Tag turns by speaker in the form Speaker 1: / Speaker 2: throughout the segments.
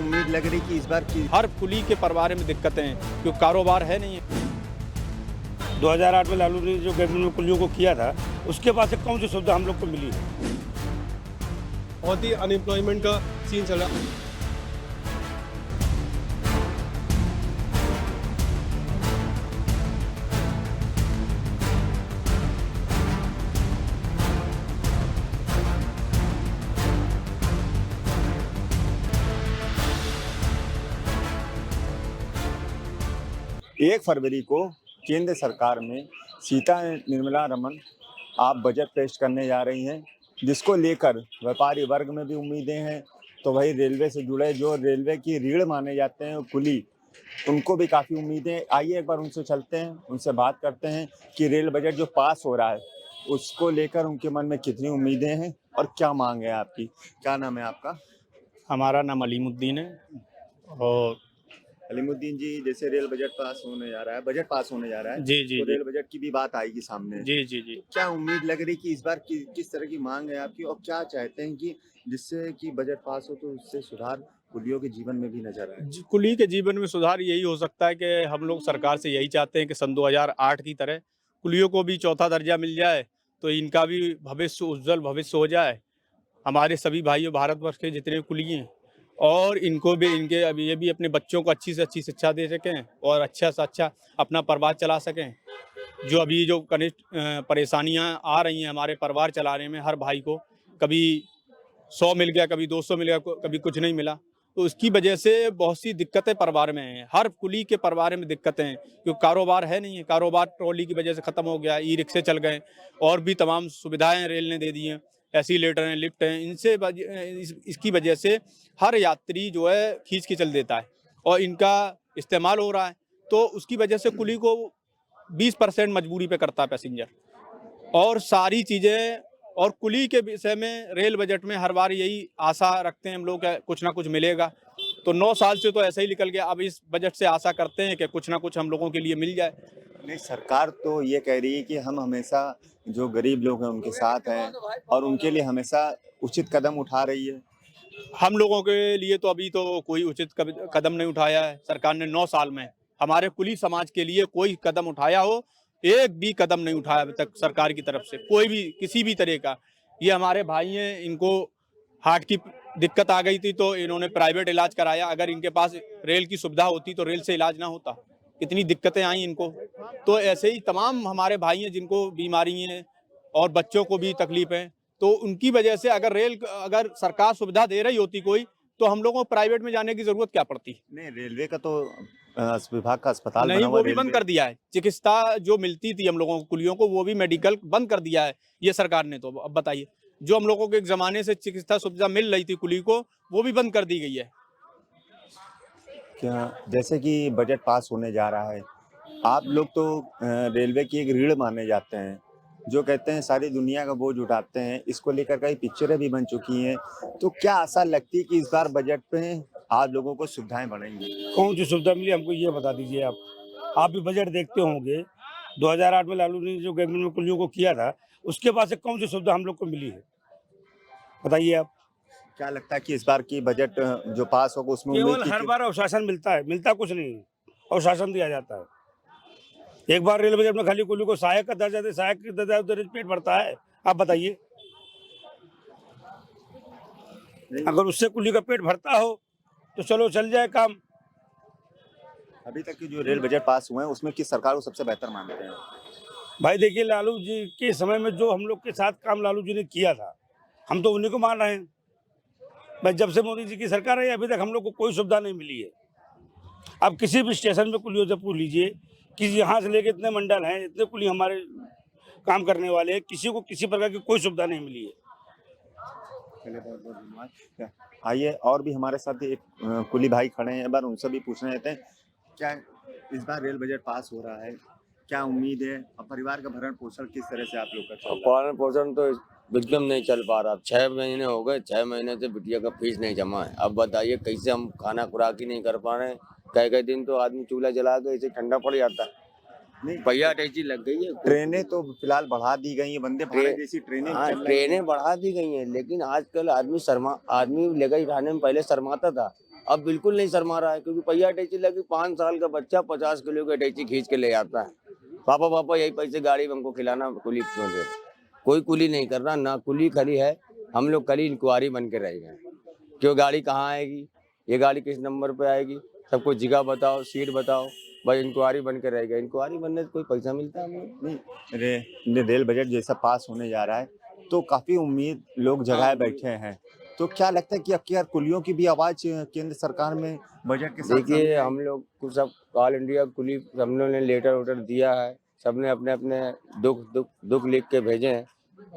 Speaker 1: उम्मीद लग रही कि इस बार की
Speaker 2: हर कुली के परिवार में दिक्कतें हैं क्योंकि कारोबार है नहीं है।
Speaker 3: 2008 में लालू ने जो गवर्नमेंट में कुलियों को किया था, उसके बाद से कौन सी सुविधा हम लोग को मिली है?
Speaker 4: बहुत ही अनएम्प्लॉयमेंट का सीन चल रहा है।
Speaker 1: एक फरवरी को केंद्र सरकार में सीता निर्मला रमन आप बजट पेश करने जा रही हैं, जिसको लेकर व्यापारी वर्ग में भी उम्मीदें हैं। तो वही रेलवे से जुड़े जो रेलवे की रीढ़ माने जाते हैं कुली, उनको भी काफ़ी उम्मीदें। आइए एक बार उनसे चलते हैं, उनसे बात करते हैं कि रेल बजट जो पास हो रहा है उसको लेकर उनके मन में कितनी उम्मीदें हैं और क्या मांग है आपकी। क्या नाम है आपका?
Speaker 2: हमारा नाम अलीमुद्दीन है। और
Speaker 1: अलीमुद्दीन जी, जैसे रेल बजट पास होने जा रहा है, बजट पास होने जा रहा है,
Speaker 2: जी जी
Speaker 1: तो
Speaker 2: जी
Speaker 1: रेल बजट की भी बात आएगी सामने।
Speaker 2: जी जी जी
Speaker 1: क्या उम्मीद लग रही कि इस बार किस तरह की मांग है आपकी और क्या चाहते हैं कि जिससे कि बजट पास हो तो उससे सुधार कुलियों के जीवन में भी नजर आए?
Speaker 2: कुली के जीवन में सुधार यही हो सकता है कि हम लोग सरकार से यही चाहते हैं कि सन 2008 की तरह कुलियों को भी चौथा दर्जा मिल जाए, तो इनका भी भविष्य उज्जवल भविष्य हो जाए। हमारे सभी भाइयों भारतवर्ष के जितने कुली हैं, और इनको भी इनके अभी ये भी अपने बच्चों को अच्छी से अच्छी शिक्षा दे सकें और अच्छा से अच्छा अपना परिवार चला सकें। जो अभी जो कनिष्ठ परेशानियां आ रही हैं हमारे परिवार चलाने में, हर भाई को कभी 100 मिल गया, कभी 200 मिल गया, कभी कुछ नहीं मिला, तो इसकी वजह से बहुत सी दिक्कतें परिवार में हैं। हर कुली के परिवार में दिक्कतें हैं क्योंकि कारोबार है नहीं है। कारोबार ट्रॉली की वजह से ख़त्म हो गया, ई रिक्शे चल गए और भी तमाम सुविधाएं रेल ने दे दी हैं, एसीलेटर हैं, लिफ्ट हैं। इसकी वजह से हर यात्री जो है खींच के चल देता है और इनका इस्तेमाल हो रहा है, तो उसकी वजह से कुली को 20% मजबूरी पे करता है पैसेंजर और सारी चीज़ें। और कुली के विषय में रेल बजट में हर बार यही आशा रखते हैं हम लोग कि कुछ ना कुछ मिलेगा, तो 9 साल से तो ऐसे ही निकल गया। अब इस बजट से आशा करते हैं कि कुछ ना कुछ हम लोगों के लिए मिल जाए।
Speaker 1: नहीं, सरकार तो ये कह रही है कि हम हमेशा जो गरीब लोग हैं उनके साथ हैं और उनके लिए हमेशा उचित कदम उठा रही है।
Speaker 2: हम लोगों के लिए तो अभी तो कोई उचित कदम नहीं उठाया है सरकार ने। 9 साल में हमारे कुली समाज के लिए कोई कदम उठाया हो, एक भी कदम नहीं उठाया अभी तक सरकार की तरफ से, कोई भी किसी भी तरह का। ये हमारे भाई हैं, इनको हार्ट की दिक्कत आ गई थी तो इन्होंने प्राइवेट इलाज कराया। अगर इनके पास रेल की सुविधा होती तो रेल से इलाज ना होता। इतनी दिक्कतें आई इनको। तो ऐसे ही तमाम हमारे भाई हैं जिनको बीमारी हैं और बच्चों को भी तकलीफ है, तो उनकी वजह से अगर सरकार सुविधा दे रही होती कोई, तो हम लोगों को प्राइवेट में जाने की जरूरत क्या पड़ती।
Speaker 1: नहीं, रेलवे का तो विभाग का अस्पताल
Speaker 2: नहीं,
Speaker 1: बना हुआ
Speaker 2: वो भी बंद कर दिया है। चिकित्सा जो मिलती थी हम लोगों को कुलियों को, वो भी मेडिकल बंद कर दिया है ये सरकार ने। तो अब बताइए, जो हम लोगों को एक जमाने से चिकित्सा सुविधा मिल रही थी कुली को, वो भी बंद कर दी गई है।
Speaker 1: क्या जैसे कि बजट पास होने जा रहा है, आप लोग तो रेलवे की एक रीढ़ माने जाते हैं, जो कहते हैं सारी दुनिया का बोझ उठाते हैं। इसको लेकर कई पिक्चरें भी बन चुकी हैं, तो क्या आशा लगती है कि इस बार बजट पे आप लोगों को सुविधाएं बढ़ेंगी?
Speaker 3: कौन सी सुविधा मिली हमको ये बता दीजिए आप भी बजट देखते होंगे। 2008 में लालू ने जो गवर्नमेंट में कुलियों को किया था, उसके बाद से कौन सी सुविधा हम लोग को मिली है? बताइए आप।
Speaker 1: क्या लगता है कि इस बार की बजट जो पास होगा उसमें
Speaker 3: केवल हर बार अवशासन मिलता है, मिलता कुछ नहीं है, अवशासन दिया जाता है। एक बार रेल बजट में खाली कुली को सहायक का दर्जा दे, सहायक का दर्जा दे पेट भरता है। आप बताइए, अगर उससे कुली का पेट भरता हो तो चलो चल जाए काम।
Speaker 1: अभी तक की जो रेल बजट पास हुए हैं उसमें किस सरकार को सबसे बेहतर मानते हैं?
Speaker 3: भाई देखिए, लालू जी के समय में जो हम लोग के साथ काम लालू जी ने किया था, हम तो उन्हीं को मान रहे हैं। भाई जब से मोदी जी की सरकार है अभी तक हम लोग को कोई सुविधा नहीं मिली है। आप किसी भी स्टेशन पे कुलियों से पूछ लीजिए कि यहाँ से लेके इतने मंडल हैं, इतने कुली हमारे काम करने वाले हैं, किसी को किसी प्रकार की कोई सुविधा नहीं मिली है।
Speaker 1: चलिए, बहुत बहुत धन्यवाद। आइए, और भी हमारे साथ एक कुली भाई खड़े हैं, एक बार उनसे भी पूछने देते हैं। क्या इस बार रेल बजट पास हो रहा है, क्या उम्मीद है और परिवार का भरण पोषण किस तरह से आप लोग का चल रहा है?
Speaker 5: भरण पोषण तो एकदम नहीं चल पा रहा। 6 महीने हो गए, 6 महीने से बिटिया का फीस नहीं जमा है। अब बताइए कैसे हम खाना खुराक ही नहीं कर पा रहे हैं। कई दिन तो आदमी चूल्हा जला के इसे ठंडा पड़ जाता है।
Speaker 1: नहीं,
Speaker 5: पहिया टैक्सी लग गई है।
Speaker 1: ट्रेनें तो फिलहाल बढ़ा दी गई हैं, वंदे भारत जैसी ट्रेनें
Speaker 5: हाँ,
Speaker 1: चल रही हैं।
Speaker 5: ट्रेनें बढ़ा दी गई हैं, लेकिन आजकल आदमी लेकर जाने में पहले शर्माता था। अब बिल्कुल नहीं शर्मा रहा है, क्योंकि पहिया अटैची लगी, 5 साल का बच्चा 50 किलो की अटैची खींच के ले आता है। पापा यही पैसे गाड़ी में हमको खिलाना, कुली क्यों दे रहे? कोई कुली नहीं कर रहा, ना कुली खली है। हम लोग कल ही इंक्वायरी बन के रह गए, क्यों गाड़ी कहाँ आएगी, ये गाड़ी किस नंबर पे आएगी, सबको जगह बताओ, सीट बताओ, भाई इंक्वायरी बन के रह गए। इंक्वायरी बनने से कोई पैसा मिलता है हमें?
Speaker 1: नहीं, रेल बजट जैसा पास होने जा रहा है तो काफी उम्मीद लोग जगाए बैठे हैं। तो क्या लगता है कि अब की यार कुलियों की भी आवाज केंद्र सरकार में बजट के साथ
Speaker 5: देखिए, हम लोग को सब ऑल इंडिया कुली हम लोगों ने लेटर वेटर दिया है, सबने अपने अपने दुख लिख के भेजे हैं।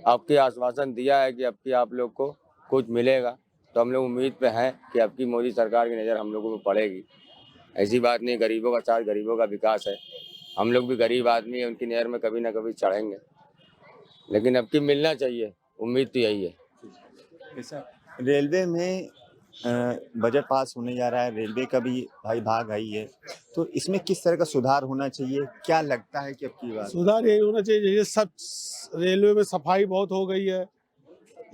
Speaker 5: आपके आश्वासन दिया है कि अब की आप लोग को कुछ मिलेगा, तो हम लोग उम्मीद पे हैं कि अब की मोदी सरकार की नज़र हम लोगों पे पड़ेगी। ऐसी बात नहीं, गरीबों का साथ, गरीबों का विकास है। हम लोग भी गरीब आदमी हैं, उनकी नहर में कभी ना कभी चढ़ेंगे, लेकिन अब की मिलना चाहिए, उम्मीद तो यही है।
Speaker 1: ऐसा रेलवे में बजट पास होने जा रहा है, रेलवे का भी भाई भाग आई है, तो इसमें किस तरह का सुधार होना चाहिए? क्या लगता है कि अब की बार
Speaker 4: सुधार यही होना चाहिए, जैसे सब रेलवे में सफाई बहुत हो गई है,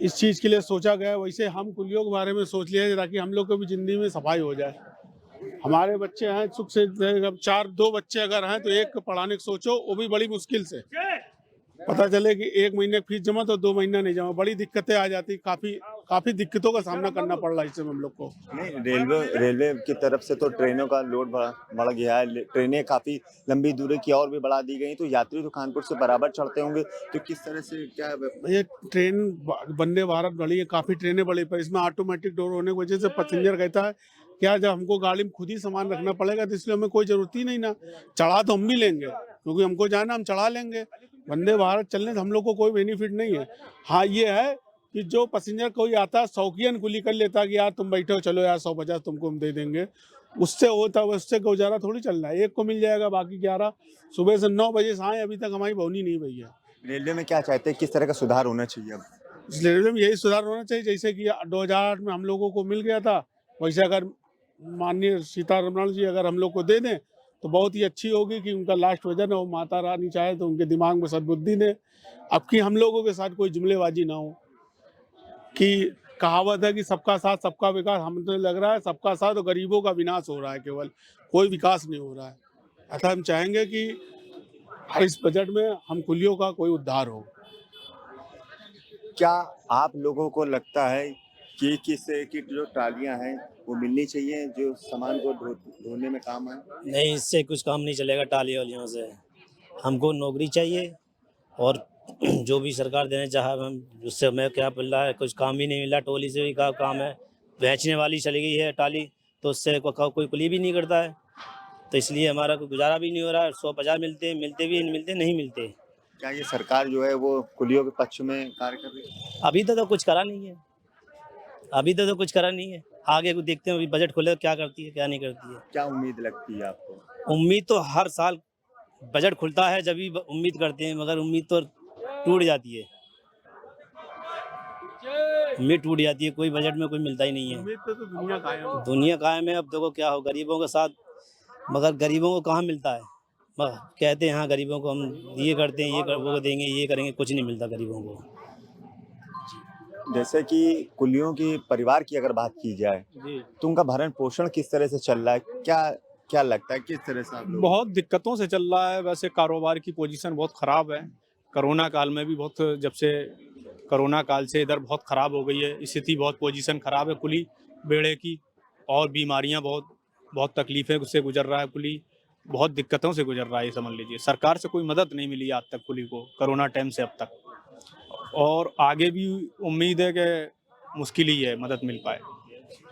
Speaker 4: इस चीज़ के लिए सोचा गया है। वैसे हम कुलियों के बारे में सोच लिया है ताकि हम लोग को भी ज़िंदगी में सफाई हो जाए। हमारे बच्चे हैं सुख से, अब 2 बच्चे अगर हैं तो एक को पढ़ाने की सोचो, वो भी बड़ी मुश्किल से। पता चले कि 1 महीने की फीस जमा तो 2 महीना नहीं जमा, बड़ी दिक्कतें आ जाती। काफ़ी दिक्कतों का सामना करना पड़ रहा है इससे हम लोग को।
Speaker 1: नहीं, रेलवे की तरफ से तो ट्रेनों का लोड बढ़ गया है। ट्रेनें काफी लंबी दूरी की और भी बढ़ा दी गई, तो यात्री तो कानपुर से बराबर चढ़ते होंगे, तो किस तरह से क्या
Speaker 4: ये ट्रेन वंदे भारत बढ़ी है, काफ़ी ट्रेनें बढ़ी, पर इसमें ऑटोमेटिक डोर होने की वजह से पैसेंजर कहता है क्या जब हमको गाड़ी में खुद ही सामान रखना पड़ेगा, तो इसलिए हमें कोई ज़रूरत ही नहीं ना। चढ़ा तो हम भी लेंगे, क्योंकि हमको जाना, हम चढ़ा लेंगे। वंदे भारत चलने से हम लोग को कोई बेनिफिट नहीं है। हाँ, ये है कि जो पैसेंजर कोई आता है शौकियन कुली कर लेता है कि यार तुम बैठो, चलो यार 150 तुमको हम दे देंगे, उससे होता है, उससे गुजारा थोड़ी चल रहा है। एक को मिल जाएगा, बाकी 11 सुबह से 9 बजे से आए, अभी तक हमारी भवनी नहीं भई है।
Speaker 1: रेलवे में क्या चाहते हैं, किस तरह का सुधार होना चाहिए अब?
Speaker 4: इस रेलवे में यही सुधार होना चाहिए, जैसे कि 2008 में हम लोगों को मिल गया था, वैसे अगर माननीय सीतारमण जी अगर हम लोग को दे दें तो बहुत ही अच्छी होगी। कि उनका लास्ट वजन है, वो माता रानी चाहे तो उनके दिमाग में सद्बुद्धि ने अब की हम लोगों के साथ कोई जुमलेबाजी ना हो। कि कहावत है कि सबका साथ सबका विकास, हमें लग रहा है सबका साथ और गरीबों का विनाश हो रहा है, केवल कोई विकास नहीं हो रहा है। अतः हम चाहेंगे कि इस बजट में हम कुलियों का कोई उद्धार हो।
Speaker 1: क्या आप लोगों को लगता है कि कि जो ट्रालियां हैं वो मिलनी चाहिए, जो सामान को ढोने में काम आए?
Speaker 6: नहीं, इससे कुछ काम नहीं चलेगा टाली वालियों से। हमको नौकरी चाहिए, और जो भी सरकार देने चाहे हम उससे हमें क्या मिल रहा है, कुछ काम ही नहीं मिला। टोली से भी का काम है, बेचने वाली चली गई है टाली, तो उससे कोई कुली भी नहीं करता है, तो इसलिए हमारा कोई गुजारा भी नहीं हो रहा है। 150 मिलते भी नहीं मिलते।
Speaker 1: क्या ये सरकार जो है वो कुलियों के पक्ष में कार्य कर रही है?
Speaker 6: अभी तो कुछ करा नहीं है, आगे को देखते हैं, अभी बजट खुले क्या करती है क्या नहीं करती है।
Speaker 1: क्या उम्मीद लगती है आपको?
Speaker 6: उम्मीद तो हर साल बजट खुलता है जब भी उम्मीद करते हैं, मगर उम्मीद तो टूट जाती है। उम्मीद टूट जाती है, कोई बजट में कोई मिलता ही नहीं है।
Speaker 4: उम्मीद पे तो
Speaker 6: दुनिया कायम है। अब देखो क्या हो गरीबों के साथ, मगर गरीबों को कहाँ मिलता है। कहते हैं हाँ गरीबों को हम ये करते हैं, वो देंगे, ये करेंगे, कुछ नहीं मिलता गरीबों को।
Speaker 1: जैसे कि कुलियों की परिवार की अगर बात की जाए
Speaker 4: जी,
Speaker 1: तो उनका भरण पोषण किस तरह से चल रहा है? क्या लगता है किस तरह से आप लोग?
Speaker 2: बहुत दिक्कतों से चल रहा है। वैसे कारोबार की पोजीशन बहुत ख़राब है। कोरोना काल में भी जब से कोरोना काल से इधर बहुत ख़राब हो गई है स्थिति, बहुत पोजीशन ख़राब है कुली बेड़े की, और बीमारियां बहुत तकलीफ़ें उससे गुजर रहा है कुली, बहुत दिक्कतों से गुजर रहा है। ये समझ लीजिए सरकार से कोई मदद नहीं मिली आज तक कुली को, कोरोना टाइम से अब तक, और आगे भी उम्मीद है कि मुश्किल ही है मदद मिल पाए।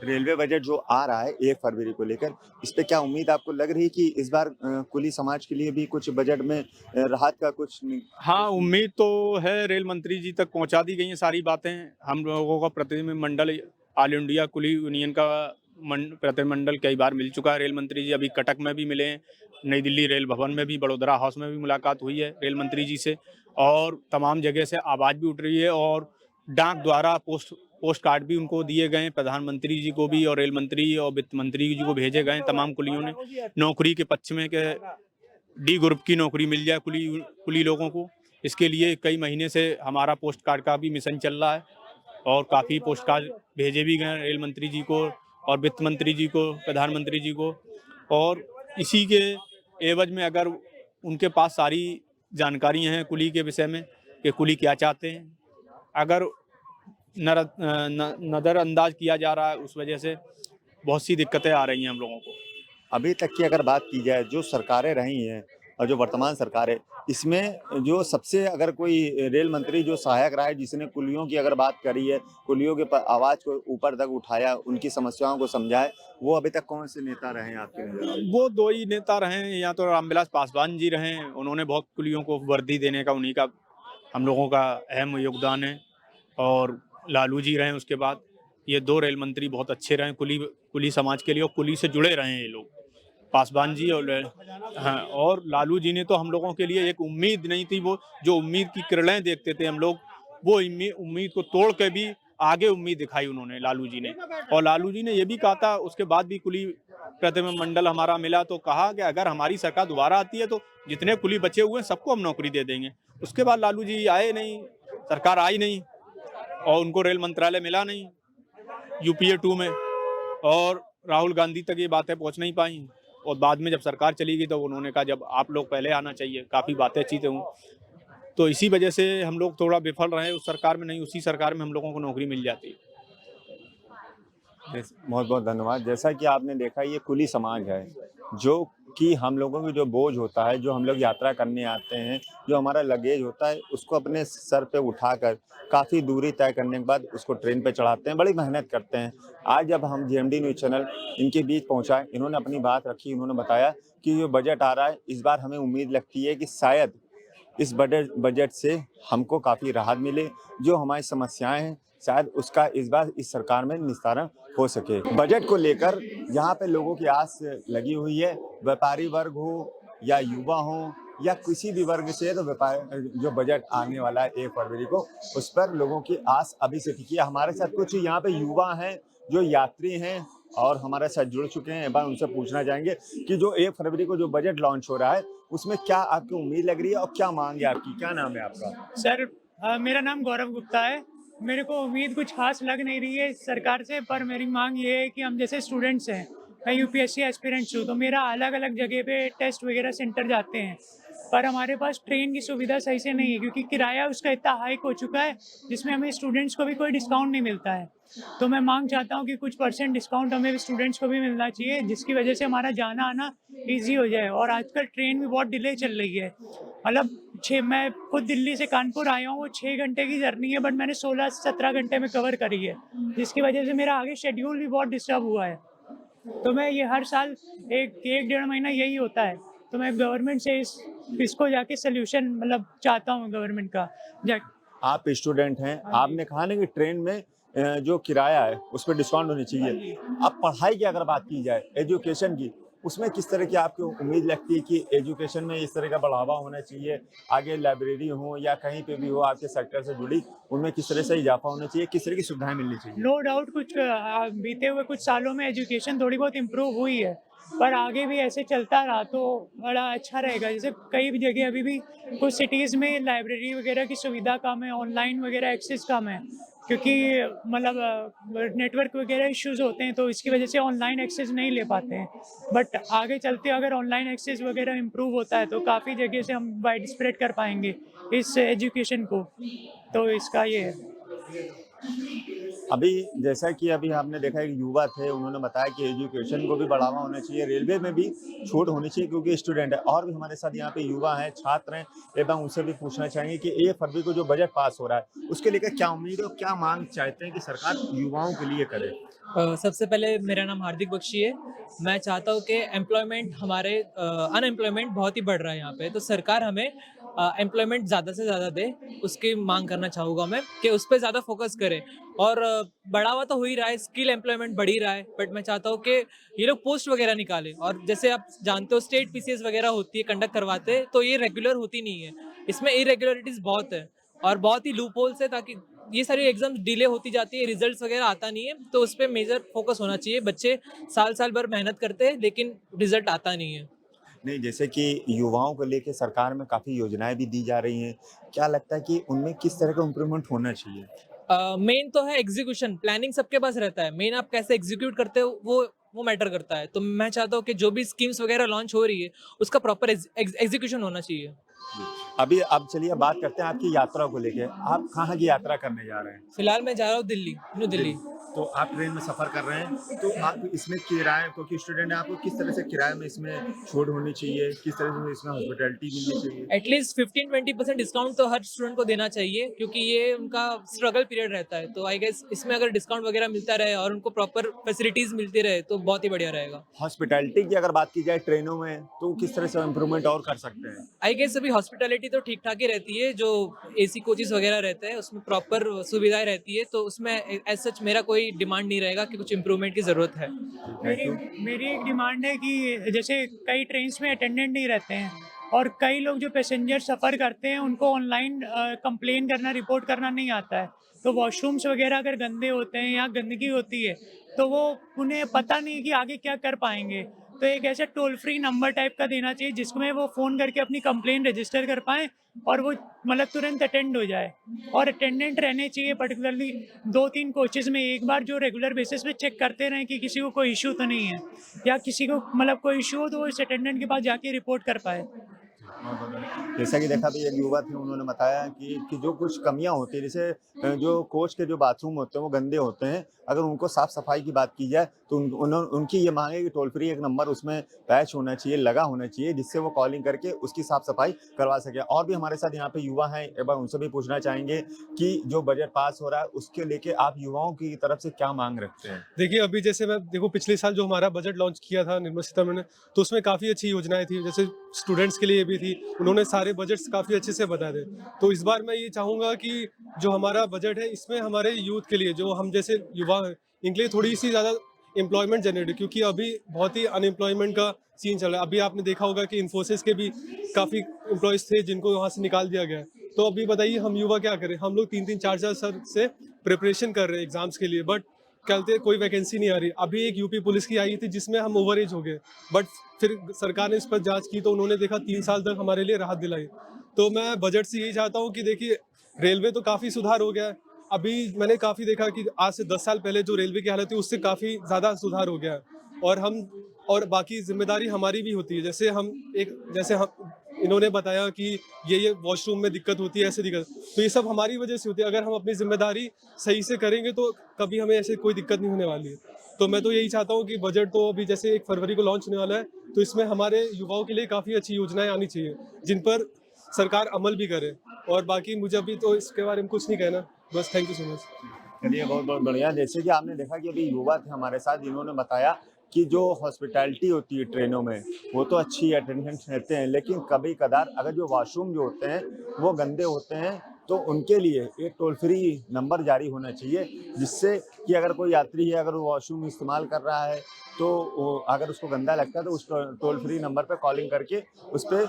Speaker 1: रेलवे बजट जो आ रहा है 1 फरवरी को लेकर, इस पे क्या उम्मीद आपको लग रही है कि इस बार कुली समाज के लिए भी कुछ बजट में राहत का कुछ
Speaker 2: हाँ, उम्मीद तो है। रेल मंत्री जी तक पहुंचा दी गई हैं सारी बातें। हम लोगों का प्रतिनिधिमंडल ऑल इंडिया कुली यूनियन का प्रतिनिधिमंडल कई बार मिल चुका है। रेल मंत्री जी अभी कटक में भी मिले हैं, नई दिल्ली रेल भवन में भी, बड़ोदरा हाउस में भी मुलाकात हुई है रेल मंत्री जी से, और तमाम जगह से आवाज़ भी उठ रही है, और डाक द्वारा पोस्ट कार्ड भी उनको दिए गए, प्रधानमंत्री जी को भी और रेल मंत्री और वित्त मंत्री जी को भेजे गए। तमाम कुलियों ने नौकरी के पक्ष में के डी ग्रुप की नौकरी मिल जाए कुली लोगों को, इसके लिए कई महीने से हमारा पोस्ट कार्ड का भी मिशन चल रहा है, और काफ़ी पोस्ट कार्ड भेजे भी गए रेल मंत्री जी को और वित्त मंत्री जी को, प्रधानमंत्री जी को, और इसी के एवज में अगर उनके पास सारी जानकारियां हैं कुली के विषय में कि कुली क्या चाहते हैं, अगर नज़रअंदाज किया जा रहा है, उस वजह से बहुत सी दिक्कतें आ रही हैं हम लोगों को।
Speaker 1: अभी तक की अगर बात की जाए जो सरकारें रही हैं और जो वर्तमान सरकार है, इसमें जो सबसे अगर कोई रेल मंत्री जो सहायक रहा है, जिसने कुलियों की अगर बात करी है, कुलियों के आवाज़ को ऊपर तक उठाया, उनकी समस्याओं को समझा है, वो अभी तक कौन से नेता रहे हैं आपके नज़र में?
Speaker 2: वो दो ही नेता रहे हैं, या तो रामविलास पासवान जी रहे हैं, उन्होंने बहुत कुलियों को वर्दी देने का उन्हीं का हम लोगों का अहम योगदान है, और लालू जी रहे हैं उसके बाद। ये दो रेल मंत्री बहुत अच्छे रहे कुली समाज के लिए, और कुली से जुड़े रहे हैं ये लोग, पासवान जी और हाँ, और लालू जी ने तो हम लोगों के लिए एक उम्मीद नहीं थी, वो जो उम्मीद की किरणें देखते थे हम लोग, वो उम्मीद को तोड़ के भी आगे उम्मीद दिखाई उन्होंने, लालू जी ने। और लालू जी ने ये भी कहा था, उसके बाद भी कुली प्रतिनिधिमंडल हमारा मिला तो कहा कि अगर हमारी सरकार दोबारा आती है तो जितने कुली बचे हुए हैं सबको हम नौकरी दे देंगे। उसके बाद लालू जी आए नहीं, सरकार आई नहीं, और उनको रेल मंत्रालय मिला नहीं UPA 2 में, और राहुल गांधी तक ये बातें पहुंच नहीं पाई। और बाद में जब सरकार चली गई तो उन्होंने कहा जब आप लोग पहले आना चाहिए, काफ़ी बातें चीज़ें हों, तो इसी वजह से हम लोग थोड़ा विफल रहे उस सरकार में, नहीं उसी सरकार में हम लोगों को नौकरी मिल जाती।
Speaker 1: बहुत बहुत धन्यवाद। जैसा कि आपने देखा, ये कुली समाज है जो कि हम लोगों की जो बोझ होता है, जो हम लोग यात्रा करने आते हैं, जो हमारा लगेज होता है, उसको अपने सर पे उठाकर काफ़ी दूरी तय करने के बाद उसको ट्रेन पे चढ़ाते हैं, बड़ी मेहनत करते हैं। आज जब हम GMD न्यूज़ चैनल इनके बीच पहुंचा, इन्होंने अपनी बात रखी, इन्होंने बताया कि जो बजट आ रहा है, इस बार हमें उम्मीद लगती है कि शायद इस बजट से हमको काफ़ी राहत मिले, जो हमारी समस्याएं हैं शायद उसका इस बार इस सरकार में निस्तारण हो सके। बजट को लेकर यहाँ पे लोगों की आस लगी हुई है, व्यापारी वर्ग हो या युवा हो या किसी भी वर्ग से, तो जो बजट आने वाला है 1 फरवरी को, उस पर लोगों की आस अभी से टिकी है। हमारे साथ कुछ यहाँ पे युवा हैं जो यात्री हैं और हमारे साथ जुड़ चुके हैं। एक बार उनसे पूछना चाहेंगे कि जो 1 फरवरी को जो बजट लॉन्च हो रहा है, उसमें क्या आपकी उम्मीद लग रही है और क्या मांग है आपकी? क्या नाम है आपका?
Speaker 7: सर मेरा नाम गौरव गुप्ता है। मेरे को उम्मीद कुछ खास लग नहीं रही है सरकार से, पर मेरी मांग ये है कि हम जैसे स्टूडेंट्स हैं, मैं UPSC एस्पिरेंट्स हूँ, तो मेरा अलग अलग जगह पे टेस्ट वगैरह सेंटर जाते हैं, पर हमारे पास ट्रेन की सुविधा सही से नहीं है, क्योंकि किराया उसका इतना हाइक हो चुका है जिसमें हमें स्टूडेंट्स को भी कोई डिस्काउंट नहीं मिलता है। तो मैं मांग चाहता हूँ कि कुछ % डिस्काउंट हमें स्टूडेंट्स को भी मिलना चाहिए, जिसकी वजह से हमारा जाना आना ईजी हो जाए। और आजकल ट्रेन भी बहुत डिले चल रही है, मतलब मैं खुद दिल्ली से कानपुर आया हूँ, वो 6 घंटे की जर्नी है, बट मैंने 16-17 घंटे में कवर करी है, जिसकी वजह से मेरा आगे शेड्यूल भी बहुत डिस्टर्ब हुआ है। तो मैं ये हर साल एक 1-1.5 महीना यही होता है, तो मैं गवर्नमेंट से इसको जाके सोल्यूशन मतलब चाहता हूँ गवर्नमेंट का।
Speaker 1: आप स्टूडेंट हैं, आपने कहा ना कि ट्रेन में जो किराया है उस पर डिस्काउंट होनी चाहिए। अब पढ़ाई की अगर बात की जाए, एजुकेशन की, उसमें किस तरह की आपको उम्मीद लगती है कि एजुकेशन में इस तरह का बढ़ावा होना चाहिए? आगे लाइब्रेरी हो या कहीं पे भी हो आपके सेक्टर से जुड़ी, उनमें किस तरह से इजाफा होना चाहिए, किस तरह की सुविधाएं मिलनी चाहिए?
Speaker 7: नो डाउट कुछ बीते हुए कुछ सालों में एजुकेशन थोड़ी बहुत इम्प्रूव हुई है, पर आगे भी ऐसे चलता रहा तो बड़ा अच्छा रहेगा। जैसे कई जगह अभी भी कुछ सिटीज़ में लाइब्रेरी वगैरह की सुविधा कम है, ऑनलाइन वगैरह एक्सेस कम है, क्योंकि मतलब नेटवर्क वगैरह इश्यूज होते हैं, तो इसकी वजह से ऑनलाइन एक्सेस नहीं ले पाते हैं। बट आगे चलते अगर ऑनलाइन एक्सेस वगैरह इम्प्रूव होता है तो काफ़ी जगह से हम वाइड स्प्रेड कर पाएंगे इस एजुकेशन को, तो इसका ये है।
Speaker 1: अभी जैसा कि अभी आपने देखा एक युवा थे, उन्होंने बताया कि एजुकेशन को भी बढ़ावा होना चाहिए, रेलवे में भी छूट होनी चाहिए क्योंकि स्टूडेंट है। और भी हमारे साथ यहाँ पे युवा हैं, छात्र हैं, एवं उनसे भी पूछना चाहेंगे कि 1 फरवरी को जो बजट पास हो रहा है उसके लेकर क्या उम्मीद है और क्या मांग चाहते हैं कि सरकार युवाओं के लिए करे?
Speaker 8: सबसे पहले मेरा नाम हार्दिक बख्शी है। मैं चाहता हूँ कि एम्प्लॉयमेंट हमारे अनएम्प्लॉयमेंट बहुत ही बढ़ रहा है यहाँ पे, तो सरकार हमें एम्प्लॉयमेंट ज़्यादा से ज़्यादा दे, उसकी मांग करना चाहूँगा मैं कि उस पर ज़्यादा फोकस करे। और बढ़ावा तो हो ही रहा है, स्किल एम्प्लॉयमेंट बढ़ ही रहा है, बट मैं चाहता हूँ कि ये लोग पोस्ट वगैरह निकाले। और जैसे आप जानते हो स्टेट PCS वगैरह होती है, कंडक्ट करवाते हैं, तो ये रेगुलर होती नहीं है, इसमें इरेगुलरिटीज़ बहुत है और बहुत ही लूप होल्स है, ताकि ये सारी एग्जाम्स डिले होती जाती है, रिजल्ट्स वगैरह आता नहीं है, तो उस पर मेजर फोकस होना चाहिए। बच्चे साल भर मेहनत करते हैं लेकिन रिजल्ट आता नहीं है।
Speaker 1: नहीं, जैसे कि युवाओं को लेकर सरकार में काफ़ी योजनाएं भी दी जा रही हैं, क्या लगता है कि उनमें किस तरह का इम्प्रूवमेंट होना चाहिए?
Speaker 8: मेन तो है एग्जीक्यूशन, प्लानिंग सबके पास रहता है, मेन आप कैसे एग्जीक्यूट करते हो वो मैटर करता है। तो मैं चाहता हूँ कि जो भी स्कीम्स वगैरह लॉन्च हो रही है उसका प्रॉपर एग्जीक्यूशन होना चाहिए।
Speaker 1: अभी अब चलिए बात करते हैं आपकी यात्रा को लेके। आप कहाँ की यात्रा करने जा रहे हैं?
Speaker 8: फिलहाल मैं जा रहा हूँ दिल्ली, न्यू दिल्ली।
Speaker 1: तो आप ट्रेन में सफर कर रहे हैं, तो आप इसमें किराए, क्योंकि स्टूडेंट है, आपको किस तरह से किराए में इसमें छूट होनी चाहिए, किस तरह से इसमें हॉस्पिटैलिटी मिलनी चाहिए?
Speaker 8: एटलीस्ट 15-20% डिस्काउंट तो हर स्टूडेंट को देना चाहिए, क्योंकि ये उनका स्ट्रगल पीरियड रहता है। तो आई गेस इसमें अगर डिस्काउंट वगैरह मिलता रहे और उनको प्रॉपर फैसिलिटीज मिलती रहे तो बहुत ही बढ़िया रहेगा।
Speaker 1: हॉस्पिटैलिटी की अगर बात की जाए ट्रेनों में, तो किस तरह से इम्प्रूवमेंट और कर सकते हैं?
Speaker 8: आई गेस अभी हॉस्पिटैलिटी तो ठीक ठाक ही रहती है, जो एसी कोचेस वगैरह रहते हैं उसमें प्रॉपर सुविधाएं रहती है, तो उसमें एज सच मेरा कोई डिमांड नहीं रहेगा कि कुछ इम्प्रूवमेंट की ज़रूरत है।
Speaker 7: मेरी एक डिमांड है कि जैसे कई ट्रेन्स में अटेंडेंट नहीं रहते हैं और कई लोग जो पैसेंजर सफ़र करते हैं उनको ऑनलाइन कंप्लेन करना, रिपोर्ट करना नहीं आता है। तो वॉशरूम्स वगैरह अगर गंदे होते हैं या गंदगी होती है तो वो उन्हें पता नहीं कि आगे क्या कर पाएंगे। तो एक ऐसा टोल फ्री नंबर टाइप का देना चाहिए जिसमें वो फ़ोन करके अपनी कंप्लेन रजिस्टर कर पाएँ और वो मतलब तुरंत अटेंड हो जाए। और अटेंडेंट रहने चाहिए पर्टिकुलरली 2-3 कोचेज़ में एक बार, जो रेगुलर बेसिस पे चेक करते रहें कि किसी को कोई इशू तो नहीं है, या किसी को मतलब कोई इशू हो तो वो इस अटेंडेंट के पास जाके रिपोर्ट कर पाए।
Speaker 1: जैसा कि देखा भी एक युवा थे, उन्होंने बताया कि जो कुछ कमियां होती है, जैसे जो कोच के जो बाथरूम होते हैं वो गंदे होते हैं, अगर उनको साफ सफाई की बात की जाए तो उनकी ये मांग है कि टोल फ्री एक नंबर उसमें पैच होना चाहिए, लगा होना चाहिए, जिससे वो कॉलिंग करके उसकी साफ सफाई करवा सके। और भी हमारे साथ यहाँ पे युवा हैं, एक बार उनसे भी पूछना चाहेंगे कि जो बजट पास हो रहा है उसके लेके आप युवाओं की तरफ से क्या मांग रखते हैं?
Speaker 9: देखिए, अभी जैसे मैं देखो पिछले साल जो हमारा बजट लॉन्च किया था निर्मला सीतारमण ने, तो उसमें काफ़ी अच्छी योजनाएं थी, जैसे स्टूडेंट्स के लिए भी थी, उन्होंने सारे बजट्स काफ़ी अच्छे से बताए थे। तो इस बार मैं ये चाहूँगा कि जो हमारा बजट है इसमें हमारे यूथ के लिए, जो हम जैसे युवा हैं, इनके लिए थोड़ी सी ज़्यादा एम्प्लॉयमेंट जनरेट, क्योंकि अभी बहुत ही अनएम्प्लॉयमेंट का सीन चल रहा है। अभी आपने देखा होगा कि इन्फोसिस के भी काफ़ी एम्प्लॉयज़ थे जिनको वहाँ से निकाल दिया गया है। तो अभी बताइए हम युवा क्या करें? हम लोग 3-3 4-4 साल से प्रिपरेशन कर रहे हैं एग्जाम्स के लिए, बट कहते कोई वैकेंसी नहीं आ रही। अभी एक यूपी पुलिस की आई थी जिसमें हम ओवर एज हो गए, बट फिर सरकार ने इस पर जांच की तो उन्होंने देखा 3 साल तक हमारे लिए राहत दिलाई। तो मैं बजट से यही चाहता हूँ कि देखिए, रेलवे तो काफ़ी सुधार हो गया है। अभी मैंने काफ़ी देखा कि आज से 10 साल पहले जो रेलवे की हालत थी उससे काफ़ी ज़्यादा सुधार हो गया है। और बाकी जिम्मेदारी हमारी भी होती है, जैसे हम इन्होंने बताया कि ये वॉशरूम में दिक्कत होती है, ऐसे दिक्कत, तो ये सब हमारी वजह से होती है। अगर हम अपनी जिम्मेदारी सही से करेंगे तो कभी हमें ऐसे कोई दिक्कत नहीं होने वाली है। तो मैं तो यही चाहता हूँ कि बजट तो अभी जैसे 1 फरवरी को लॉन्च होने वाला है, तो इसमें हमारे युवाओं के लिए काफ़ी अच्छी योजनाएं आनी चाहिए जिन पर सरकार अमल भी करे। और बाकी मुझे अभी तो इसके बारे में कुछ नहीं कहना, बस थैंक यू सो मच।
Speaker 1: चलिए, बहुत बहुत बढ़िया। जैसे कि आपने देखा कि अभी युवा थे हमारे साथ, जिन्होंने बताया कि जो हॉस्पिटैलिटी होती है ट्रेनों में वो तो अच्छी अटेंडेंस रहते हैं, लेकिन कभी कदार अगर जो वॉशरूम जो होते हैं वो गंदे होते हैं, तो उनके लिए एक टोल फ्री नंबर जारी होना चाहिए, जिससे कि अगर कोई यात्री है, अगर वो वॉशरूम इस्तेमाल कर रहा है तो अगर उसको गंदा लगता है तो उस टोल फ्री नंबर पर कॉलिंग करके उस पर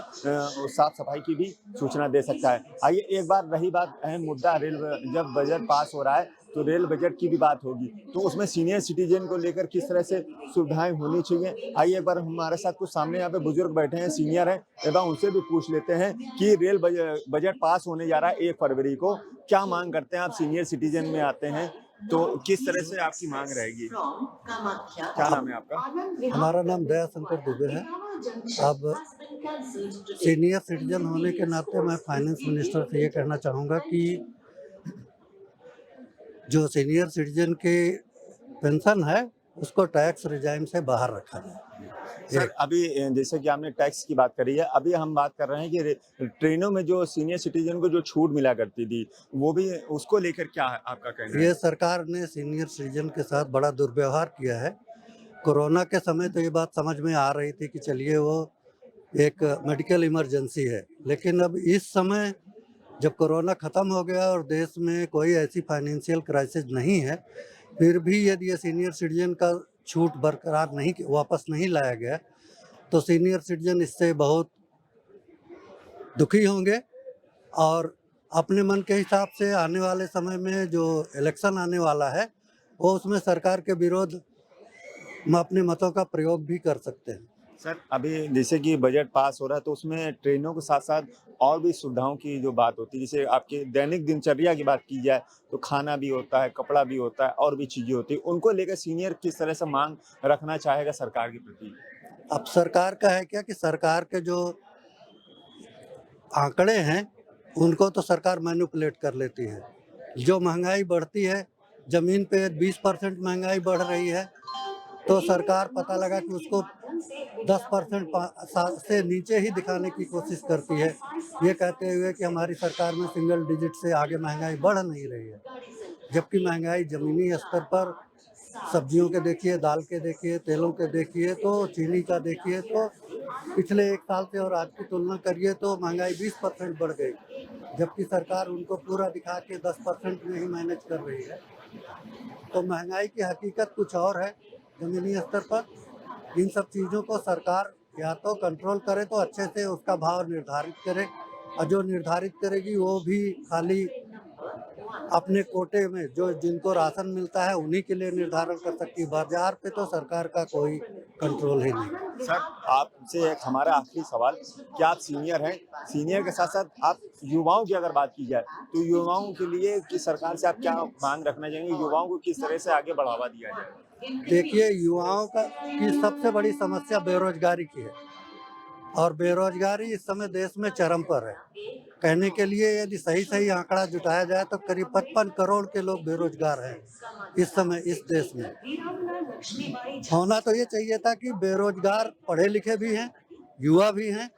Speaker 1: साफ सफाई की भी सूचना दे सकता है। आइए, एक बार रही बात अहम मुद्दा रेलवे, जब बजट पास हो रहा है तो रेल बजट की भी बात होगी, तो उसमें सीनियर सिटीजन को लेकर किस तरह से सुविधाएं होनी चाहिए। आइए, एक बार हमारे साथ कुछ सामने यहाँ पे बुजुर्ग बैठे हैं, सीनियर हैं, एक बार उनसे भी पूछ लेते हैं कि रेल बजट पास होने जा रहा है 1 फरवरी को, क्या मांग करते हैं? आप सीनियर सिटीजन में आते हैं तो किस तरह से आपकी मांग रहेगी? क्या नाम है आपका?
Speaker 10: हमारा नाम दया शंकर दुबे है। अब सीनियर सिटीजन होने के नाते मैं फाइनेंस मिनिस्टर से ये कहना चाहूँगा कि जो सीनियर सिटीजन के पेंशन है उसको टैक्स रिजाइम से बाहर रखा जाए।
Speaker 1: सर, अभी जैसे कि आपने टैक्स की बात करी है, अभी हम बात कर रहे हैं कि ट्रेनों में जो सीनियर सिटीजन को जो छूट मिला करती थी, वो भी, उसको लेकर क्या है आपका कहना है?
Speaker 10: ये सरकार ने सीनियर सिटीजन के साथ बड़ा दुर्व्यवहार किया है। कोरोना के समय तो ये बात समझ में आ रही थी कि चलिए वो एक मेडिकल इमरजेंसी है, लेकिन अब इस समय जब कोरोना ख़त्म हो गया और देश में कोई ऐसी फाइनेंशियल क्राइसिस नहीं है, फिर भी यदि ये सीनियर सिटीजन का छूट बरकरार नहीं, वापस नहीं लाया गया, तो सीनियर सिटीजन इससे बहुत दुखी होंगे और अपने मन के हिसाब से आने वाले समय में जो इलेक्शन आने वाला है वो उसमें सरकार के विरोध में अपने मतों का प्रयोग भी कर सकते हैं।
Speaker 1: सर अभी जैसे कि बजट पास हो रहा है तो उसमें ट्रेनों के साथ साथ और भी सुविधाओं की जो बात होती है, जैसे आपके दैनिक दिनचर्या की बात की जाए तो खाना भी होता है, कपड़ा भी होता है और भी चीजें होती है, उनको लेकर सीनियर किस तरह से मांग रखना चाहेगा सरकार के प्रति?
Speaker 10: अब सरकार का है क्या कि सरकार के जो आंकड़े हैं उनको तो सरकार मैनिपुलेट कर लेती है। जो महंगाई बढ़ती है, ज़मीन पे 20% महंगाई बढ़ रही है, तो सरकार पता लगा कि उसको 10% से नीचे ही दिखाने की कोशिश करती है, ये कहते हुए कि हमारी सरकार में सिंगल डिजिट से आगे महंगाई बढ़ नहीं रही है। जबकि महंगाई ज़मीनी स्तर पर सब्जियों के देखिए, दाल के देखिए, तेलों के देखिए, तो चीनी का देखिए, तो पिछले 1 साल से और आज की तुलना करिए तो महंगाई 20% बढ़ गई, जबकि सरकार उनको पूरा दिखा के 10% में ही मैनेज कर रही है। तो महंगाई की हकीकत कुछ और है ज़मीनी स्तर पर। इन सब चीज़ों को सरकार या तो कंट्रोल करे तो अच्छे से उसका भाव निर्धारित करे, और जो निर्धारित करेगी वो भी खाली अपने कोटे में जो जिनको राशन मिलता है उन्हीं के लिए निर्धारण कर सकती है। बाजार पे तो सरकार का कोई कंट्रोल ही नहीं।
Speaker 1: सर आपसे एक हमारा आखिरी सवाल, क्या आप सीनियर हैं? सीनियर के साथ साथ आप युवाओं की अगर बात की जाए तो युवाओं के लिए कि सरकार से आप क्या मांग रखना चाहेंगे? युवाओं को किस तरह से आगे बढ़ावा दिया जाए?
Speaker 10: देखिए, युवाओं की सबसे बड़ी समस्या बेरोजगारी की है, और बेरोजगारी इस समय देश में चरम पर है। कहने के लिए यदि सही आंकड़ा जुटाया जाए तो करीब 55 करोड़ के लोग बेरोजगार हैं इस समय इस देश में। होना तो ये चाहिए था कि बेरोजगार पढ़े लिखे भी हैं, युवा भी हैं,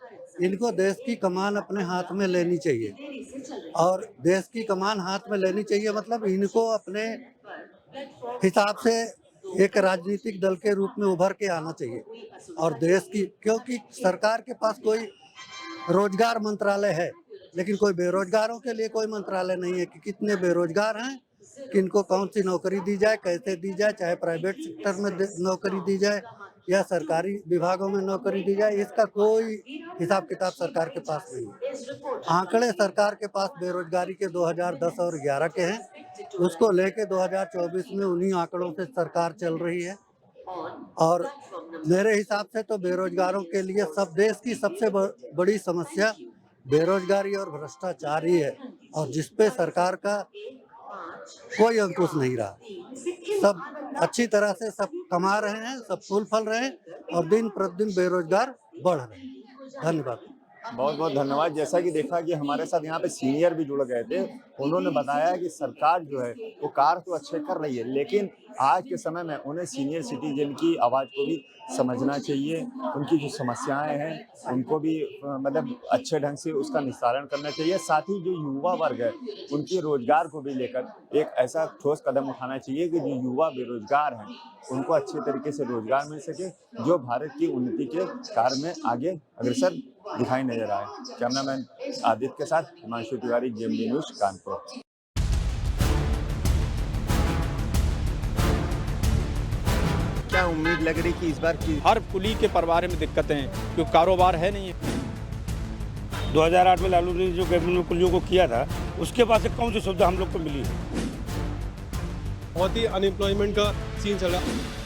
Speaker 10: इनको देश की कमान अपने हाथ में लेनी चाहिए। और देश की कमान हाथ में लेनी चाहिए मतलब इनको अपने हिसाब से एक राजनीतिक दल के रूप में उभर के आना चाहिए। और देश की, क्योंकि सरकार के पास कोई रोजगार मंत्रालय है लेकिन कोई बेरोजगारों के लिए कोई मंत्रालय नहीं है कि कितने बेरोजगार हैं, किनको कौन सी नौकरी दी जाए, कैसे दी जाए, चाहे प्राइवेट सेक्टर में नौकरी दी जाए या सरकारी विभागों में नौकरी दी जाए, इसका कोई हिसाब किताब सरकार के पास नहीं है। आंकड़े सरकार के पास बेरोजगारी के 2010 और 11 के हैं, उसको लेके 2024 में उन्हीं आंकड़ों से सरकार चल रही है। और मेरे हिसाब से तो बेरोजगारों के लिए सब देश की सबसे बड़ी समस्या बेरोजगारी और भ्रष्टाचार ही है, और जिसपे सरकार का कोई अंकुश नहीं रहा। सब अच्छी तरह से सब कमा रहे हैं, सब फूल फल रहे हैं, और दिन प्रतिदिन बेरोजगार बढ़ रहे हैं। धन्यवाद।
Speaker 1: बहुत बहुत धन्यवाद। जैसा कि देखा कि हमारे साथ यहाँ पे सीनियर भी जुड़ गए थे, उन्होंने बताया कि सरकार जो है वो कार्य तो अच्छे कर रही है, लेकिन आज के समय में उन्हें सीनियर सिटीजन की आवाज़ को भी समझना चाहिए, उनकी जो समस्याएं हैं उनको भी मतलब अच्छे ढंग से उसका निस्तारण करना चाहिए। साथ ही जो युवा वर्ग है उनके रोजगार को भी लेकर एक ऐसा ठोस कदम उठाना चाहिए कि जो युवा बेरोजगार हैं उनको अच्छे तरीके से रोजगार मिल सके, जो भारत की उन्नति के कार्य में आगे अग्रसर दिखाई नजर आए। कैमरामैन आदित्य के साथ हिमांशु तिवारी, GMD न्यूज, कानपुर। क्या उम्मीद लग रही कि इस बार की
Speaker 2: हर कुली के परिवार में दिक्कतें हैं क्योंकि कारोबार है नहीं है।
Speaker 3: 2008 में लालू ने जो कैबिनेट में कुलियों को किया था, उसके बाद से कौन सी सुविधा हम लोग को मिली?
Speaker 9: बहुत ही अनएम्प्लॉयमेंट का सीन चल रहा है।